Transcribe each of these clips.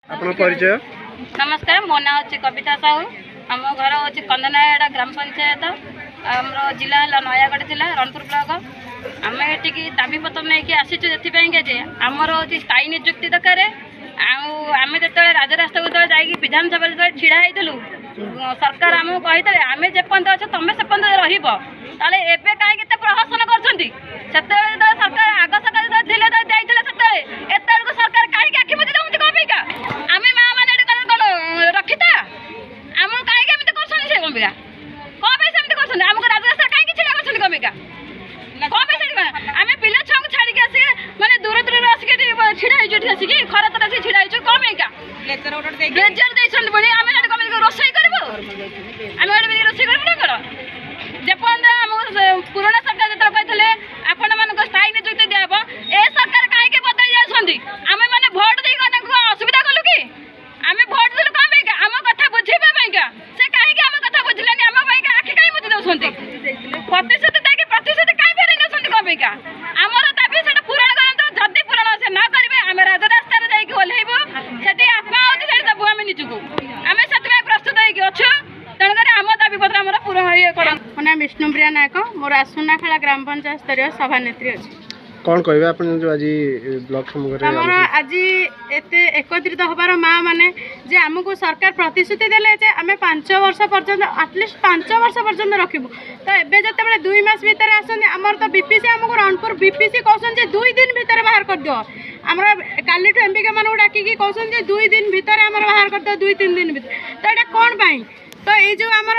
आपन परिचय। नमस्कार, मो ना हूँ कविता साहू। आम घर हूँ कंदनाड़ा ग्राम पंचायत, आम जिला है नयागढ़ जिला रणपुर ब्लॉक। आम ये दाबी पत्र नहीं आसीचु जे आमर हूँ स्थायी निजुक्ति दरकार। आम जो राजरास्ता को जा विधानसभा जो ढड़ा होलु सरकार आमको कही आम जेपर्यंत अच्छे तुम से पर्यटन एवं कहीं प्रहसन कर सरकार आग सरकार एत सरकार कहीं आखि बुझी दे कौन आम माँ मैंने कौन रखीता आम कहीं कर कौन कौन आमको राजरास्ता कहीं छिड़ा कर कौन आम पिला छुआ को छाड़ी आस मैंने दूर दूर आसिक छिड़ा आसिक खरा तर आसिक छिड़ा कौन पुणी आम रोषे करूँ आम रोषे करूँ ना कौन जेपर्यंत आम पुराना सरकार जो कहते आपण मान स्थायी निजुक्ति दिहब ए सरकार कहीं बदल जाती आम मैंने भोट दे असुविधा कलु कि आम भोट देलु कौन आम कथा बुझा से कहीं आम कथा बुझिलानी आम आखि कहीं बुझी दौरान प्रतिशत देखे प्रतिशत कहीं फेर नौकरी कौन आमर दाबी से पूरण करूँ जदि पूरण से न करेंगे आम राजरास्ता ओह्लैबू से आत्मा होती देवु आम निजुक आम से प्रस्तुत होचु तेणुक आम दाबी पत्र आम पूरण ये कर। मो ना विष्णुप्रिया नायक, मोर आसुनाखेला ग्राम पंचायत स्तरीय सभानेत्री अच्छी। कौन कहे आप जो आज ब्लॉक आमर आज एत एकत्रित हबार माँ मैंने जे आमको सरकार प्रतिश्रुति देले जे आम 5 वर्ष पर्यंत आटलिस्ट 5 वर्ष पर्यंत रखू तो एवं जिते 2 मास भितर आसते आमर तो बीपीसी आमको रणपुर बीपीसी कहते 2 दिन भितर बाहर कर दियो आमर काली एमपिका मानू डाकिकी कहते 2 दिन भितर आमर बाहर कर दियो 2-3 दिन भितर तो यहाँ कौन पाई तो ये जो आमर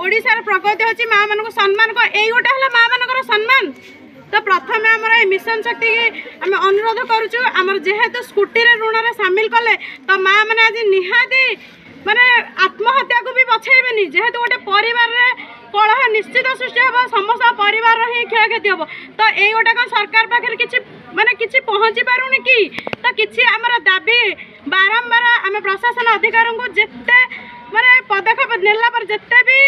ओडिशार प्रगति अच्छी माँ मान सम्मान को यही गोटे है माँ मान सम्मान तो प्रथम आमर मिशन शक्ति की आम अनुरोध करुचु आमर जेहेतु स्कूटी ऋण में सामिल कले तो माँ मैंने आज निहाती माने आत्महत्या को भी बचेबेनी जेहेतु गोटे परिवार कलह निश्चित सृष्टि हम समस्त परिवार ही क्षयक्षति हम तो ये गोटे कौन सरकार पाखे कि माने कि पहुँची पारुनी कि तो कि आमर दाबी बारंबार आम प्रशासन अधिकार को जिते माने पदक्षेप नेला पर जिते भी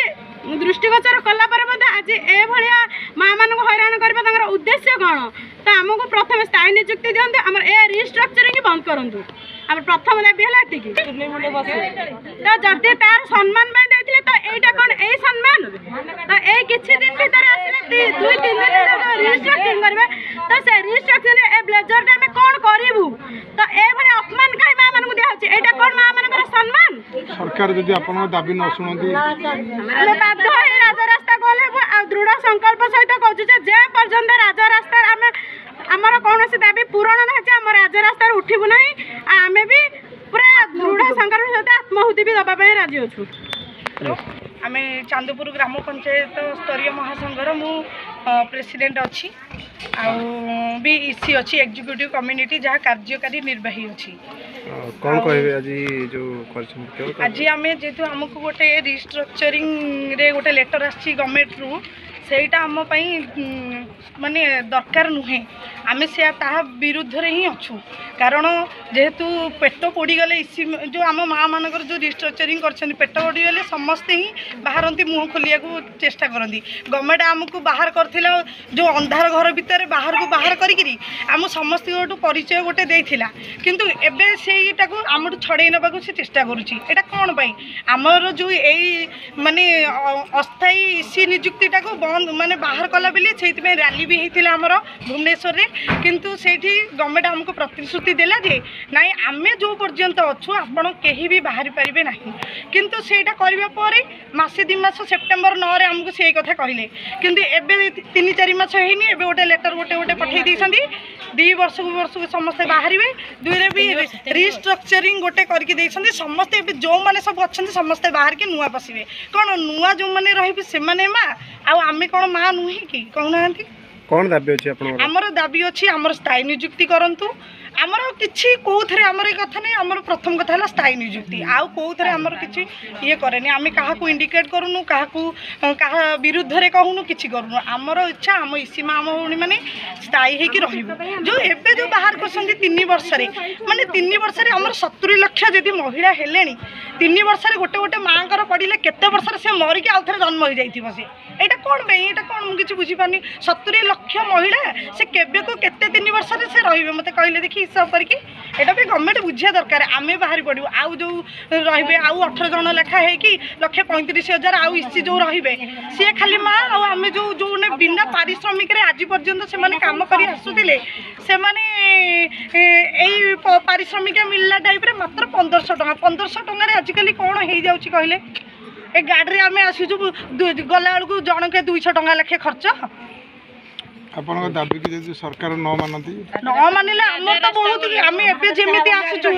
दृष्टिगोचर कलापर आज ए भाया माँ मान हैरान करने उद्देश्य कौन तो आमको प्रथम स्थायी निजुक्ति दिखाते आम ए रिस्ट्रक्चरिंग बंद करूँ आम प्रथम दाबी है तो जदि तार सम्मान देते तो यहाँ कौन यही सम्मान तो यही किसी दिन भीतर आसने 2-3 दिन रिस्ट्रक्चरिंग करेंगे तो से रिस्ट्रक्चरिंग ए ब्लेजर आम कौन करूँ तो ये अपमान कहीं माँ मान दिखाई यहाँ कौन माँ मान सम्मान सरकार जब आप दाबी न शुणती बाध्य राजरास्ता गलु आ दृढ़ संकल्प सहित कहूँ जे पर्यंत राजरास्ता आम आमर कौन दाबी पूरण ना आम राजरास्ता उठबू ना आम भी पूरा दृढ़ संकल्प सहित आत्माहुति भी दवाई राजी अच्छु। आम चांदपुर ग्राम पंचायत स्तरीय महासंघर मु प्रेसिडेंट अच्छी भी इसी अच्छी एग्जीक्यूटिव कम्युनिटी जहाँ कार्यकारी निर्वाही अच्छी कौन कहे आज जो आज आम जेहेतु आमको गोटे रिस्ट्रक्चरिंग रे गोटे लेटर आसी गवर्नमेंट रु सेटा आम माने दरकार नुहे आम से विरुद्ध रे ही अच्छु कारण जेहेतु पेट पोड़गले इसी जो आम माँ मानकर जो रिस्ट्रक्चरिंग कर पेट पोड़गले समस्ते ही बाहरती मुँह खोलिया को चेष्टा करती गवर्नमेंट आमको बाहर करथिला जो अंधार घर भितर बाहर को बाहर करी आम समस्त परिचय गोटे देइथिला किंतु एबे सेटा को आम छड़े नबा को से चेष्टा करुच्ची एटा कौन पाई आमर जो यही माने अस्थायी इसी निजुक्तिटा को बंद माने बाहर कला बेले से रैली भी होता आमर भुवनेश्वर रे किंतु सेठी गवर्नमेंट आमको प्रतिश्रुति देला जे नाई आमे जो पर्यंत अच्छु आपण केही भी बाहरी पारिबे नाही किंतु सेटा करबा परे मासे 2 मास सेप्टेम्बर 9 रे आमको से कथा कहले किंतु एबे 3-4 मास हेनी एबे गोटे लेटर गोटे पठै दैसंदी 2 वर्ष को समस्त बाहरिबे दुइरे भी रिस्ट्रक्चरिंग गोटे करके दैसंदी समस्त एबे जो माने सब अछंती समस्त बाहर के नुआ पसिबे कोन नुआ जो माने रहिबे से माने मा आ आमे कोन मा नुही कि कहउनांती कौन दाबी अच्छी आमर दाबी अच्छी आमर स्थायी निजुक्ति करंतु आमर किछि कोथरे आमर कथा नहीं आमर प्रथम कथा है स्थायी निजुक्ति आउ कोथरे आमर किछि ये करेनी आमे काहा को इंडिकेट करूनु काहा को काहा विरुद्ध रे कहूनु किछि करूनु आमर इच्छा आम इसी माँ भौणी माने स्थायी हेकि रहिबो जो एबे जो बाहर करसंती 3 वर्ष रे माने 3 वर्ष रे आमर 70 लाख जदि महिला हेलेनी 3 वर्ष रे गोटे गोटे माँ कर पड़िले केते वर्ष रे से मरि के आउ थरे जन्म हो जाइथिबो से एटा कोन बे एटा कोन मु किछि बुझी पानी 70 लाख महिला से केबे को केते 3 वर्ष रे से रहिबे मते कहले देखि हिसाब करके एटा भी गवर्नमेंट बुझिया दरकार आम बाहरी पड़ू आउ जो रे आउ 18 जन लेखा है कि 1,35,000 आउ इसी जो रे सी खाली माँ आम जो जो बिना पारिश्रमिक आज पर्यंत से काम कर आसुले से पारिश्रमिक मिलला टाइप मात्र 1500 टका 1500 टकर आजिकल कौन हो जाऊँगी कहले ए गाड़ी आम आसुचु गला बेलू जनके 200 टका लेखे खर्च आपन दाबी कि जदि सरकार न मानती न मानिले आमर तो बहुत आम एबे जेमिति आसुचु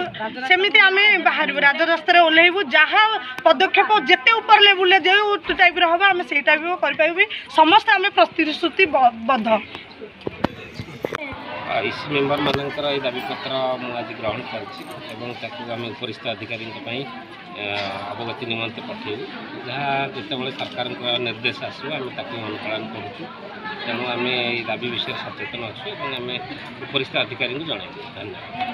सेमिति आम बाहर राजरास्ता ओह्लैबू जहाँ पदक्षेप जेते ऊपर लेवल जो टाइप हम आम से टाइप कर समस्त आम प्रतिश्रुतिबद्ध इस मेम्बर मानकर ये दाबीपत्र मुझे ग्रहण करें उपरिस्थ अधिकारी अवगति निमंते पठेबू जहाँ जिते सरकार निर्देश आसो आम अनुपालन करुँ तेणु आम ये दाबी विषय सचेतन अच्छे आम उपरिस्थ अधिकारी जनइबू। धन्यवाद।